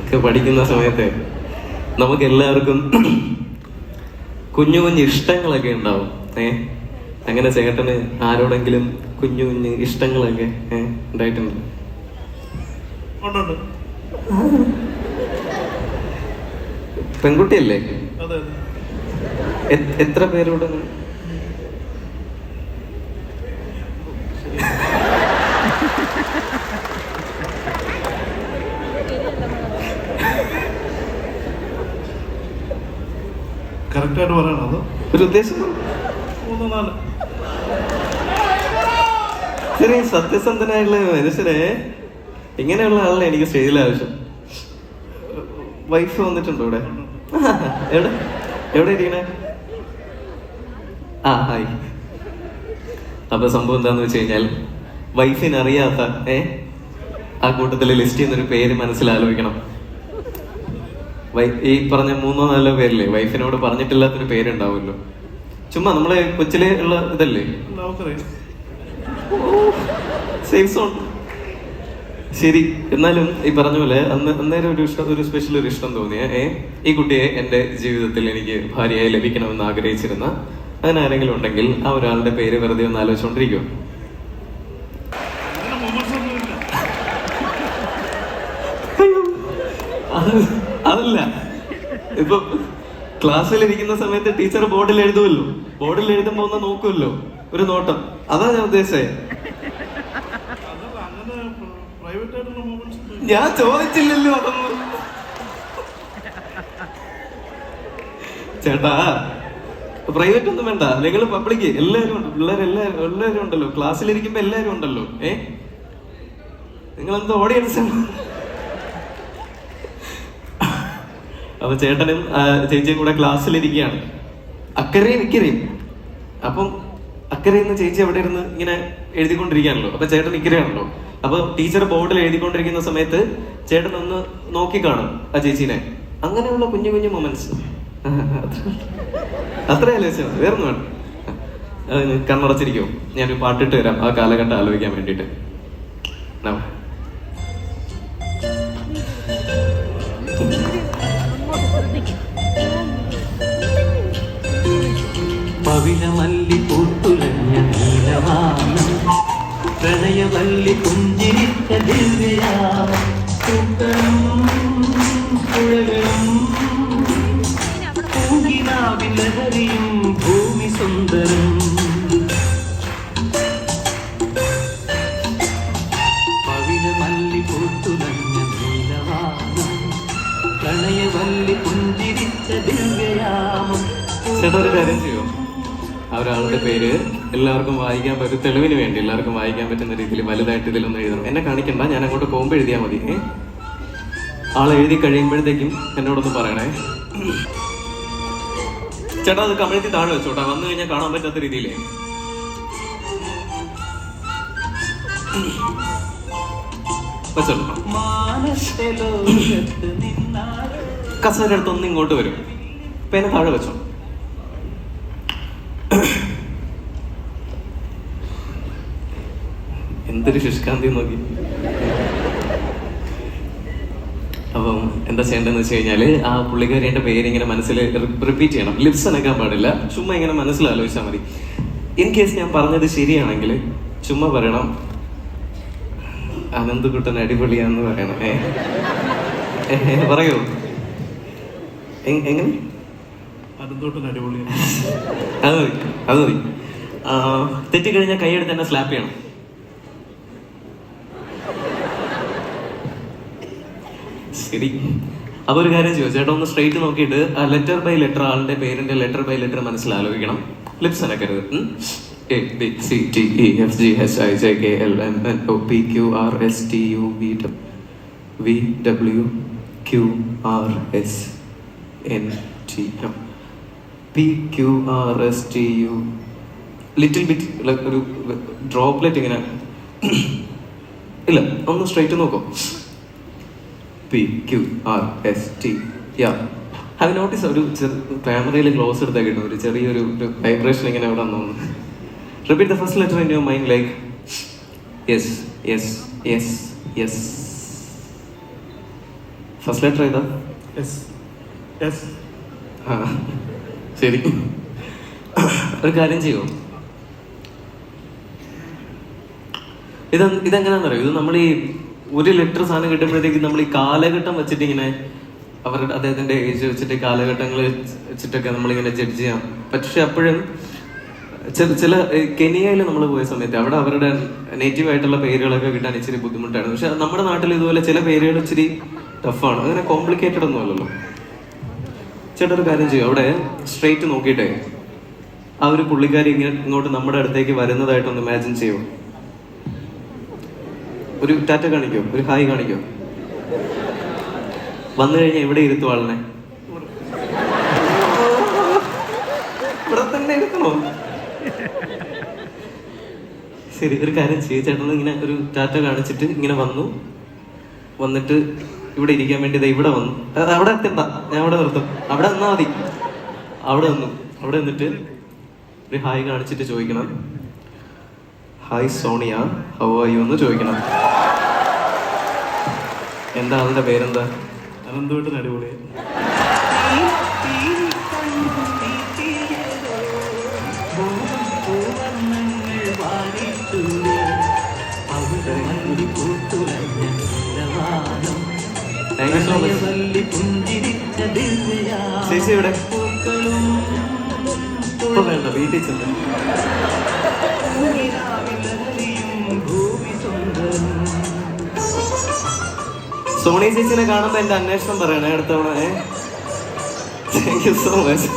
ഒക്കെ പഠിക്കുന്ന സമയത്ത് നമുക്ക് എല്ലാവർക്കും കുഞ്ഞു കുഞ്ഞു ഇഷ്ടങ്ങളൊക്കെ ഉണ്ടാവും. അങ്ങനെ ചേട്ടന് ആരോടെങ്കിലും കുഞ്ഞു കുഞ്ഞു ഇഷ്ടങ്ങളൊക്കെ ഉണ്ടായിട്ടുണ്ട്? പെൺകുട്ടിയല്ലേ? എത്ര പേരോട്? കറക്റ്റായിട്ട് പറയണം. അത് ഒരു ഉദ്ദേശം 3-4. ശരി, സത്യസന്ധനായിട്ടുള്ള മനുഷ്യരെ ഇങ്ങനെയുള്ള ആളെ എനിക്ക് സ്റ്റേജിൽ ആവശ്യം. വൈഫ് വന്നിട്ടുണ്ടോ ഇവിടെ? എവിടെ എവിടെ ഇരിക്കണേ? ഹായ്. അപ്പൊ സംഭവം എന്താന്ന് വെച്ച് കഴിഞ്ഞാൽ, വൈഫിന് അറിയാത്ത ആ കൂട്ടത്തില് ലിസ്റ്റ് ചെയ്യുന്നൊരു പേര് മനസ്സിലാലോചിക്കണം. ഈ പറഞ്ഞ 3-4 പേരില്ലേ, വൈഫിനോട് പറഞ്ഞിട്ടില്ലാത്തൊരു പേരുണ്ടാവുമല്ലോ. ചുമ്മാ നമ്മളെ കൊച്ചിലെ ഉള്ള ഇതല്ലേ, സേഫ് സോൺ. ശരി, എന്നാലും ഈ പറഞ്ഞ പോലെ അന്നേരം ഒരു സ്പെഷ്യൽ ഒരു ഇഷ്ടം തോന്നിയ ഈ കുട്ടിയെ എന്റെ ജീവിതത്തിൽ എനിക്ക് ഭാര്യയായി ലഭിക്കണമെന്ന് ആഗ്രഹിച്ചിരുന്ന അങ്ങനെ ആരെങ്കിലും ഉണ്ടെങ്കിൽ ആ ഒരാളുടെ പേര് വെറുതെ ഒന്ന് ആലോചിച്ചോണ്ടിരിക്കും. അതല്ല, ഇപ്പൊ ക്ലാസ്സിലിരിക്കുന്ന സമയത്ത് ടീച്ചർ ബോർഡിൽ എഴുതുമല്ലോ, ബോർഡിൽ എഴുതുമ്പോ ഒന്ന് നോക്കുമല്ലോ, ഒരു നോട്ടം. അതാ ഞാൻ ഉദ്ദേശിച്ചേ. ഞാൻ ചോദിച്ചില്ലല്ലോ അതൊന്നും. ചേട്ടാ, പ്രൈവറ്റ് ഒന്നും വേണ്ട, നിങ്ങൾ പബ്ലിക് എല്ലാവരും ഉണ്ട്, എല്ലാവരും ഉണ്ടല്ലോ, ക്ലാസ്സിലിരിക്കുമ്പോ എല്ലാവരും ഉണ്ടല്ലോ. നിങ്ങളെന്തോ ഓഡിയൻസ്. അപ്പൊ ചേട്ടനും ചേച്ചിയും കൂടെ ക്ലാസ്സിലിരിക്കുകയാണ്, അക്കരയും ഇക്കരയും. അപ്പം അക്കരയിൽ ചേച്ചി അവിടെ ഇരുന്ന് ഇങ്ങനെ എഴുതിക്കൊണ്ടിരിക്കുകയാണല്ലോ, അപ്പൊ ചേട്ടൻ ഇക്കരയാണല്ലോ. അപ്പൊ ടീച്ചർ ബോർഡിൽ എഴുതിക്കൊണ്ടിരിക്കുന്ന സമയത്ത് ചേട്ടൻ ഒന്ന് നോക്കി കാണും ആ ചേച്ചീനെ. അങ്ങനെയുള്ള കുഞ്ഞു കുഞ്ഞു മൊമെന്റ്സ്, അത്രയല്ലേ വെച്ചാൽ വേറൊന്നും വേണം. കണ്ണടച്ചിരിക്കും. ഞാനൊരു പാട്ടിട്ട് തരാം ആ കാലഘട്ടം ആലോചിക്കാൻ വേണ്ടിട്ട്. പവിഴമല്ലി പൂത്തുലഞ്ഞ നീലവാനം, പ്രണയവല്ലി പുഞ്ചിരിച്ച ദിവ്യയാമം, പുഴകളും പൂങ്കിനാവിൻ ലഹരിയും ഭൂമി സുന്ദരം. പവിഴമല്ലി പൂത്തുലഞ്ഞ നീലവാനം, പ്രണയവല്ലി പുഞ്ചിരിച്ച ദിവ്യയാമം. ചേട്ടാ, ഒരു കാര്യം ചെയ്യോ, ആ ഒരാളുടെ പേര് എല്ലാവർക്കും വായിക്കാൻ പറ്റും, തെളിവിന് വേണ്ടി എല്ലാവർക്കും വായിക്കാൻ പറ്റുന്ന രീതിയിൽ വലുതായിട്ട് ഇതിലൊന്നും എഴുതണം. എന്നെ കാണിക്കണ്ട, ഞാൻ അങ്ങോട്ട് പോകുമ്പോൾ എഴുതിയാൽ മതി. ആൾ എഴുതി കഴിയുമ്പോഴത്തേക്കും എന്നോടൊന്ന് പറയണേ. ചേട്ടാ, അത് കമഴ്ത്തി താഴെ വെച്ചോട്ടാ, വന്നു കഴിഞ്ഞാൽ കാണാൻ പറ്റാത്ത രീതിയിലേ. കസേര അടുത്തൊന്ന് ഇങ്ങോട്ട് വരും, പേന താഴെ വെച്ചോ. എന്തൊരു ശുഷ്കാന്തി നോക്കി. അപ്പം എന്താ ചെയ്യേണ്ടതെന്ന് വെച്ച് കഴിഞ്ഞാല്, ആ പുള്ളിക്കാരിയുടെ പേര് ഇങ്ങനെ മനസ്സിൽ റിപ്പീറ്റ് ചെയ്യണം. ലിപ്സ് അനക്കാൻ പാടില്ല, ചുമ്മാ ഇങ്ങനെ മനസ്സിലാലോചിച്ചാൽ മതി. ഇൻ കേസ് ഞാൻ പറഞ്ഞത് ശരിയാണെങ്കിൽ ചുമ്മാ പറയണം, അനന്തകുട്ടൻ അടിപൊളിയാന്ന് പറയണം. പറയൂ, എങ്ങനെ? അത് മതി. തെറ്റിക്കഴിഞ്ഞാൽ കൈയെടുത്ത് തന്നെ സ്ലാപ്പ് ചെയ്യണം. ശരി, അപ്പൊ ഒരു കാര്യം ചെയ്യോ, ചേട്ടാ ഒന്ന് സ്ട്രൈറ്റ് നോക്കിയിട്ട് ആ ലെറ്റർ ബൈ ലെറ്റർ, ആളുടെ പേരിന്റെ ലെറ്റർ ബൈ ലെറ്റർ മനസ്സിലാലോചിക്കണം. ലിപ്സ് അനക്കരുത്. A B C D E F G H I J K L M N O P Q R S T U V W Q R S N T M P Q R S T U little bit ഒരു droplet ഇങ്ങനെ ഇല്ല, ഒന്ന് straight നോക്കോ. P Q R S T. Have notice ഒരു ക്യാമറയിൽ close എടുത്താൽ കിട്ടും ഒരു ചെറിയൊരു വൈബ്രേഷൻ ഇങ്ങനെ അവിടെ വന്നു. Repeat the first letter in your mind like yes, yes, yes, yes. First letter ഏതാ? എസ് എസ് ആ ശരി. ഒരു കാര്യം ചെയ്യോ, ഇതെങ്ങനെയാണെന്നറിയോ, ഇത് നമ്മൾ ഈ ഒരു ലെറ്റർ സാധനം കിട്ടുമ്പോഴത്തേക്ക് നമ്മൾ ഈ കാലഘട്ടം വെച്ചിട്ട് ഇങ്ങനെ അവരുടെ അദ്ദേഹത്തിന്റെ ഏജ് വെച്ചിട്ട് കാലഘട്ടങ്ങൾ വെച്ചിട്ടൊക്കെ നമ്മളിങ്ങനെ ജഡ്ജ് ചെയ്യാം. പക്ഷെ അപ്പോഴും ചില കെനിയയിൽ നമ്മൾ പോയ സമയത്ത് അവിടെ അവരുടെ നേറ്റീവ് ആയിട്ടുള്ള പേരുകളൊക്കെ കിട്ടാൻ ഇച്ചിരി ബുദ്ധിമുട്ടാണ്. പക്ഷെ നമ്മുടെ നാട്ടിൽ ഇതുപോലെ ചില പേരുകൾ ഇച്ചിരി ടഫാണ്, അങ്ങനെ കോംപ്ലിക്കേറ്റഡ് ഒന്നും അല്ലല്ലോ. ചേട്ടാ ഒരു കാര്യം ചെയ്യും, അവിടെ സ്ട്രെയിറ്റ് നോക്കിയിട്ടേ ആ ഒരു പുള്ളിക്കാരി ഇങ്ങോട്ട് നമ്മുടെ അടുത്തേക്ക് വരുന്നതായിട്ടൊന്ന് ഇമാജിൻ ചെയ്യോ. ഒരു ടാറ്റ കാണിക്കോ, ഒരു ഹായ് കാണിക്കോ. വന്നു കഴിഞ്ഞാൽ എവിടെ ഇരുത്തും ആളിനെ? ഇവിടെ തന്നെ ഇരുത്തണോ? ശരി, ഒരു കാര്യം ചെയ്യും, ചേട്ടൻ ഇങ്ങനെ ഒരു ടാറ്റ കാണിച്ചിട്ട് ഇങ്ങനെ വന്നിട്ട് ഇവിടെ ഇരിക്കാൻ വേണ്ടി ഇവിടെ വന്നു. അവിടെ എത്തണ്ട, ഞാൻ അവിടെ നിർത്തും, അവിടെ നിന്നാ മതി. അവിടെ നിന്നിട്ട് ഒരു ഹായ് കാണിച്ചിട്ട് ചോദിക്കണം, hi Sonia, how are you എന്ന് ചോദിക്കണം. എന്താ അവളുടെ പേരെന്താ? അനന്തമായിട്ട് അടിപൊളി. Thank you so much. ചേച്ചി ഇവിടെ ഇപ്പൊ വേണ്ട, വീട്ടിൽ ചെന്ന്. സോണി ചേച്ചിനെ കാണുമ്പോ എന്റെ അന്വേഷണം പറയണേ അടുത്ത തവണ. Thank you so much.